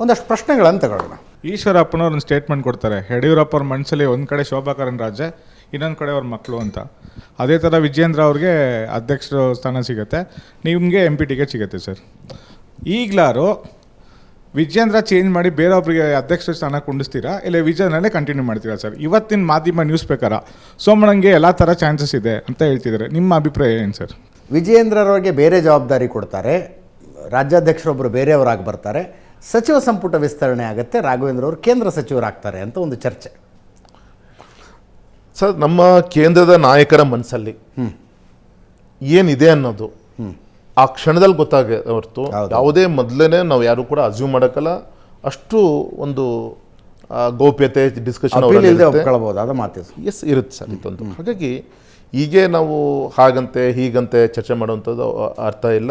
ಒಂದಷ್ಟು ಪ್ರಶ್ನೆಗಳನ್ನು ತಗೊಳ್ಳೋಣ. ಈಶ್ವರಪ್ಪನವ್ರು ಒಂದು ಸ್ಟೇಟ್ಮೆಂಟ್ ಕೊಡ್ತಾರೆ, ಯಡಿಯೂರಪ್ಪ ಅವ್ರ ಮನಸ್ಸಲ್ಲಿ ಒಂದು ಕಡೆ ಶೋಭಾ ಕರಂದ್ಲಾಜೆ, ಇನ್ನೊಂದು ಕಡೆ ಅವ್ರ ಮಕ್ಕಳು ಅಂತ. ಅದೇ ಥರ ವಿಜೇಂದ್ರ ಅವ್ರಿಗೆ ಅಧ್ಯಕ್ಷರ ಸ್ಥಾನ ಸಿಗುತ್ತೆ, ನಿಮಗೆ MP ಟಿಕೆಟ್ ಸಿಗುತ್ತೆ ಸರ್. ಈಗಲಾರು ವಿಜೇಂದ್ರ ಚೇಂಜ್ ಮಾಡಿ ಬೇರೊಬ್ಬರಿಗೆ ಅಧ್ಯಕ್ಷರ ಸ್ಥಾನ ಕುಂಡಿಸ್ತೀರಾ, ಇಲ್ಲ ವಿಜೇಂದ್ರನೇ ಕಂಟಿನ್ಯೂ ಮಾಡ್ತೀರಾ ಸರ್? ಇವತ್ತಿನ ಮಾಧ್ಯಮ ನ್ಯೂಸ್ ಪ್ರಕಾರ ಸೋಮಣ್ಣಂಗೆ ಎಲ್ಲ ಥರ ಚಾನ್ಸಸ್ ಇದೆ ಅಂತ ಹೇಳ್ತಿದ್ದಾರೆ, ನಿಮ್ಮ ಅಭಿಪ್ರಾಯ ಏನು ಸರ್? ವಿಜೇಂದ್ರವ್ರಿಗೆ ಬೇರೆ ಜವಾಬ್ದಾರಿ ಕೊಡ್ತಾರೆ, ರಾಜ್ಯಾಧ್ಯಕ್ಷರೊಬ್ಬರು ಬೇರೆಯವರಾಗಿ ಬರ್ತಾರೆ, ಸಚಿವ ಸಂಪುಟ ವಿಸ್ತರಣೆ ಆಗುತ್ತೆ, ರಾಘವೇಂದ್ರ ಅವರು ಕೇಂದ್ರ ಸಚಿವರಾಗ್ತಾರೆ ಅಂತ ಒಂದು ಚರ್ಚೆ. ಸರ್, ನಮ್ಮ ಕೇಂದ್ರದ ನಾಯಕರ ಮನಸ್ಸಲ್ಲಿ ಏನಿದೆ ಅನ್ನೋದು ಆ ಕ್ಷಣದಲ್ಲಿ ಗೊತ್ತಾಗ ಹೊರತು ಯಾವುದೇ ಮೊದಲೇ ನಾವು ಯಾರು ಕೂಡ ಅಸ್ಯೂಮ್ ಮಾಡೋಕ್ಕಲ್ಲ. ಅಷ್ಟು ಒಂದು ಗೌಪ್ಯತೆ ಡಿಸ್ಕಷನ್ ಒಪ್ಕೊಳ್ಬಹುದಾದ ಮಾತು ಎಸ್ ಇರುತ್ತೆ ಸರ್ ಇದೊಂದು. ಹಾಗಾಗಿ ಹೀಗೆ ನಾವು ಹಾಗಂತೆ ಹೀಗಂತೆ ಚರ್ಚೆ ಮಾಡುವಂಥದ್ದು ಅರ್ಥ ಇಲ್ಲ.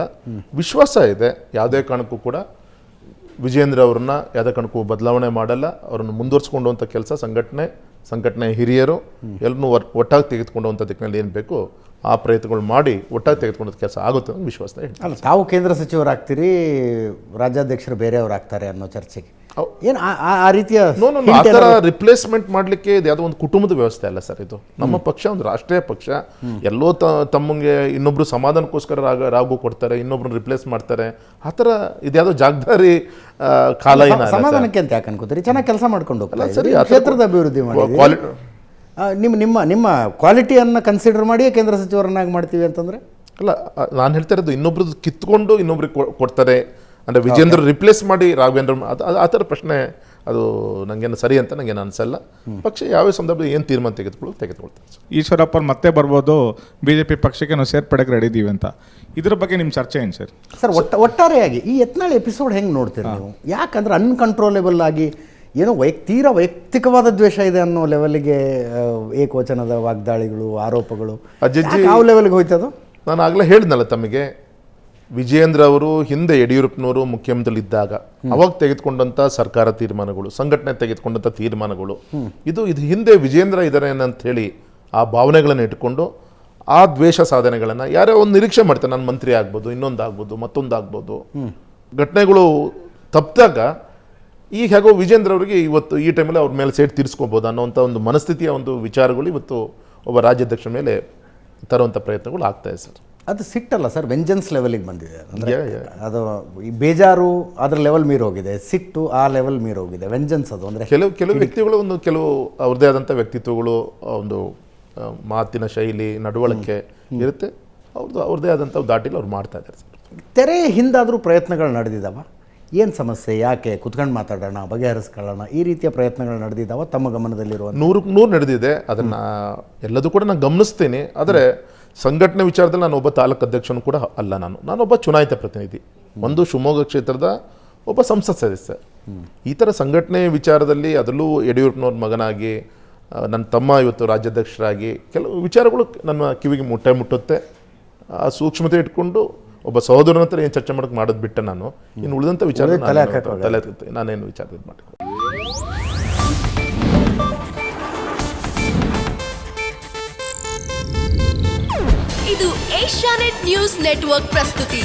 ವಿಶ್ವಾಸ ಇದೆ, ಯಾವುದೇ ಕಾರಣಕ್ಕೂ ಕೂಡ ವಿಜೇಂದ್ರ ಅವ್ರನ್ನ ಯಾವುದೇ ಕಾರಣಕ್ಕೂ ಬದಲಾವಣೆ ಮಾಡಲ್ಲ. ಅವ್ರನ್ನ ಮುಂದುವರ್ಸ್ಕೊಂಡುವಂಥ ಕೆಲಸ ಸಂಘಟನೆ ಹಿರಿಯರು ಎಲ್ಲರೂ ಒಟ್ಟಾಗಿ ತೆಗೆದುಕೊಂಡುವಂಥ ದಿಕ್ಕಿನಲ್ಲಿ ಏನು ಬೇಕು ಆ ಪ್ರಯತ್ನಗಳು ಮಾಡಿ ಒಟ್ಟಾಗಿ ತೆಗೆದುಕೊಂಡ ಕೆಲಸ ಆಗುತ್ತೆ ಅನ್ನೋ ವಿಶ್ವಾಸ ಅಲ್ಲ. ತಾವು ಕೇಂದ್ರ ಸಚಿವರಾಗ್ತೀರಿ, ರಾಜ್ಯಾಧ್ಯಕ್ಷರು ಬೇರೆಯವರಾಗ್ತಾರೆ ಅನ್ನೋ ಚರ್ಚೆಗೆ ಏನು ಆ ರೀತಿಯ ಆ ಥರ ರಿಪ್ಲೇಸ್ಮೆಂಟ್ ಮಾಡಲಿಕ್ಕೆ ಇದು ಯಾವುದೋ ಒಂದು ಕುಟುಂಬದ ವ್ಯವಸ್ಥೆ ಅಲ್ಲ ಸರ್. ಇದು ನಮ್ಮ ಪಕ್ಷ ಒಂದು ರಾಷ್ಟ್ರೀಯ ಪಕ್ಷ. ಎಲ್ಲೋ ತಮ್ಮಂಗೆ ಇನ್ನೊಬ್ರು ಸಮಾಧಾನಕ್ಕೋಸ್ಕರ ರಾಗು ಕೊಡ್ತಾರೆ, ಇನ್ನೊಬ್ರನ್ನ ರಿಪ್ಲೇಸ್ ಮಾಡ್ತಾರೆ. ಆ ಥರ ಇದ್ಯಾವುದೋ ಜಾಗದಾರಿ ಕಾಲ ಏನ ಸಮಾಧಾನಕ್ಕೆ ಅಂತ ಯಾಕೆ ಅನ್ಕೋತೀರಿ? ಚೆನ್ನಾಗಿ ಕೆಲಸ ಮಾಡ್ಕೊಂಡು ಹೋಗ್ತಾರೆ ಸರಿ, ಕ್ಷೇತ್ರದ ಅಭಿವೃದ್ಧಿ ಮಾಡಿ ನಿಮ್ಮ ಕ್ವಾಲಿಟಿಯನ್ನು ಕನ್ಸಿಡರ್ ಮಾಡಿ ಕೇಂದ್ರ ಸಚಿವರನ್ನಾಗಿ ಮಾಡ್ತೀವಿ ಅಂತಂದರೆ ಅಲ್ಲ. ನಾನು ಹೇಳ್ತಾ ಇರೋದು ಇನ್ನೊಬ್ರದ್ದು ಕಿತ್ಕೊಂಡು ಇನ್ನೊಬ್ರಿಗೆ ಕೊಡ್ತಾರೆ ಅಂದರೆ ವಿಜೇಂದ್ರ ರಿಪ್ಲೇಸ್ ಮಾಡಿ ರಾಘವೇಂದ್ರ ಆ ಥರ ಪ್ರಶ್ನೆ ಅದು ನನಗೇನು ಸರಿ ಅಂತ ನನಗೇನು ಅನಿಸಲ್ಲ. ಪಕ್ಷ ಯಾವ ಸಂದರ್ಭದಲ್ಲಿ ಏನು ತೀರ್ಮಾನ ತೆಗೆದುಕೊಳ್ತಾರೆ. ಈಶ್ವರಪ್ಪ ಮತ್ತೆ ಬರ್ಬೋದು, BJP ಪಕ್ಷಕ್ಕೆ ನಾವು ಸೇರ್ಪಡೆಗೆ ರೆಡಿ ಇದ್ದೀವಿ ಅಂತ. ಇದ್ರ ಬಗ್ಗೆ ನಿಮ್ಮ ಚರ್ಚೆ ಏನು ಸರ್? ಸರ್, ಒಟ್ಟಾರೆಯಾಗಿ ಈ ಯತ್ನಾಳ್ ಎಪಿಸೋಡ್ ಹೆಂಗೆ ನೋಡ್ತೀರಿ ನೀವು? ಯಾಕಂದ್ರೆ ಅನ್ಕಂಟ್ರೋಲೇಬಲ್ ಆಗಿ ಏನೋ ತೀರಾ ವೈಯಕ್ತಿಕವಾದ ದ್ವೇಷ ಇದೆ ಅನ್ನೋ ಲೆವೆಲ್ಗೆ ಏಕವಚನದ ವಾಗ್ದಾಳಿಗಳು, ಆರೋಪಗಳು ಯಾವ ಲೆವೆಲ್ಗೆ ಹೋಯ್ತದು? ನಾನು ಆಗಲೇ ಹೇಳಿದ್ನಲ್ಲ ತಮಗೆ, ವಿಜೇಂದ್ರ ಅವರು ಹಿಂದೆ ಯಡಿಯೂರಪ್ಪನವರು ಮುಖ್ಯಮಂತ್ರಿ ಇದ್ದಾಗ ಅವಾಗ ತೆಗೆದುಕೊಂಡಂಥ ಸರ್ಕಾರ ತೀರ್ಮಾನಗಳು, ಸಂಘಟನೆ ತೆಗೆದುಕೊಂಡಂಥ ತೀರ್ಮಾನಗಳು, ಇದು ಹಿಂದೆ ವಿಜೇಂದ್ರ ಇದ್ದಾರೆ ಅಂತ ಹೇಳಿ ಆ ಭಾವನೆಗಳನ್ನು ಇಟ್ಕೊಂಡು ಆ ದ್ವೇಷ ಸಾಧನೆಗಳನ್ನು ಯಾರೋ ಒಂದು ನಿರೀಕ್ಷೆ ಮಾಡ್ತಾರೆ, ನಾನು ಮಂತ್ರಿ ಆಗ್ಬೋದು, ಇನ್ನೊಂದಾಗ್ಬೋದು, ಮತ್ತೊಂದಾಗ್ಬೋದು. ಘಟನೆಗಳು ತಪ್ಪಿದಾಗ ಈಗ ಹೇಗೋ ವಿಜೇಂದ್ರ ಅವರಿಗೆ ಇವತ್ತು ಈ ಟೈಮಲ್ಲಿ ಅವ್ರ ಮೇಲೆ ಸೇಟ್ ತೀರಿಸ್ಕೋಬೋದು ಅನ್ನೋಂಥ ಒಂದು ಮನಸ್ಥಿತಿಯ ಒಂದು ವಿಚಾರಗಳು ಇವತ್ತು ಒಬ್ಬ ರಾಜ್ಯಾಧ್ಯಕ್ಷರ ಮೇಲೆ ತರುವಂಥ ಪ್ರಯತ್ನಗಳು ಆಗ್ತಾಯಿದೆ ಸರ್. ಅದು ಸಿಟ್ಟಲ್ಲ ಸರ್, ವೆಂಜನ್ಸ್ ಲೆವೆಲಿಗೆ ಬಂದಿದೆ. ಅಂದರೆ ಅದು ಈ ಬೇಜಾರು ಅದರ ಲೆವೆಲ್ ಮೀರೋಗಿದೆ, ಸಿಟ್ಟು ಆ ಲೆವೆಲ್ ಮೀರೋಗಿದೆ, ವೆಂಜನ್ಸ್ ಅದು. ಅಂದರೆ ಕೆಲವು ವ್ಯಕ್ತಿಗಳು ಕೆಲವು ಅವ್ರದ್ದೇ ಆದಂಥ ವ್ಯಕ್ತಿತ್ವಗಳು, ಒಂದು ಮಾತಿನ ಶೈಲಿ, ನಡವಳಿಕೆ ಇರುತ್ತೆ, ಅವ್ರದ್ದೇ ಆದಂಥ ದಾಟಿಲಿ ಅವ್ರು ಮಾಡ್ತಾ ಇದ್ದಾರೆ ಸರ್. ತೆರೆ ಹಿಂದಾದರೂ ಪ್ರಯತ್ನಗಳು ನಡೆದಿದ್ದಾವ? ಏನು ಸಮಸ್ಯೆ, ಯಾಕೆ ಕುತ್ಕೊಂಡು ಮಾತಾಡೋಣ, ಬಗೆಹರಿಸ್ಕೊಳ್ಳೋಣ, ಈ ರೀತಿಯ ಪ್ರಯತ್ನಗಳು ನಡೆದಿದ್ದಾವ ತಮ್ಮ ಗಮನದಲ್ಲಿರುವ? 100 ನಡೆದಿದೆ. ಅದನ್ನು ಎಲ್ಲದೂ ಕೂಡ ನಾನು ಗಮನಿಸ್ತೀನಿ. ಆದರೆ ಸಂಘಟನೆ ವಿಚಾರದಲ್ಲಿ ನಾನು ಒಬ್ಬ ತಾಲೂಕು ಅಧ್ಯಕ್ಷನೂ ಕೂಡ ಅಲ್ಲ. ನಾನೊಬ್ಬ ಚುನಾಯಿತ ಪ್ರತಿನಿಧಿ, ಒಂದು ಶಿವಮೊಗ್ಗ ಕ್ಷೇತ್ರದ ಒಬ್ಬ ಸಂಸತ್ ಸದಸ್ಯ. ಈ ಥರ ಸಂಘಟನೆ ವಿಚಾರದಲ್ಲಿ ಅದರಲ್ಲೂ ಯಡಿಯೂರಪ್ಪನವ್ರ ಮಗನಾಗಿ ನನ್ನ ತಮ್ಮ ಇವತ್ತು ರಾಜ್ಯಾಧ್ಯಕ್ಷರಾಗಿ ಕೆಲವು ವಿಚಾರಗಳು ನನ್ನ ಕಿವಿಗೆ ಮುಟ್ಟುತ್ತೆ. ಆ ಸೂಕ್ಷ್ಮತೆ ಇಟ್ಕೊಂಡು ಒಬ್ಬ ಸಹೋದರನ ಹತ್ರ ಏನು ಚರ್ಚೆ ಮಾಡೋದು ಬಿಟ್ಟೆ ನಾನು. ಇನ್ನು ಉಳಿದಂಥ ವಿಚಾರ ನಾನೇನು ವಿಚಾರ ಮಾಡಿ. ಇದು ಏಷ್ಯಾನೆಟ್ ನ್ಯೂಸ್ ನೆಟ್ವರ್ಕ್ ಪ್ರಸ್ತುತಿ.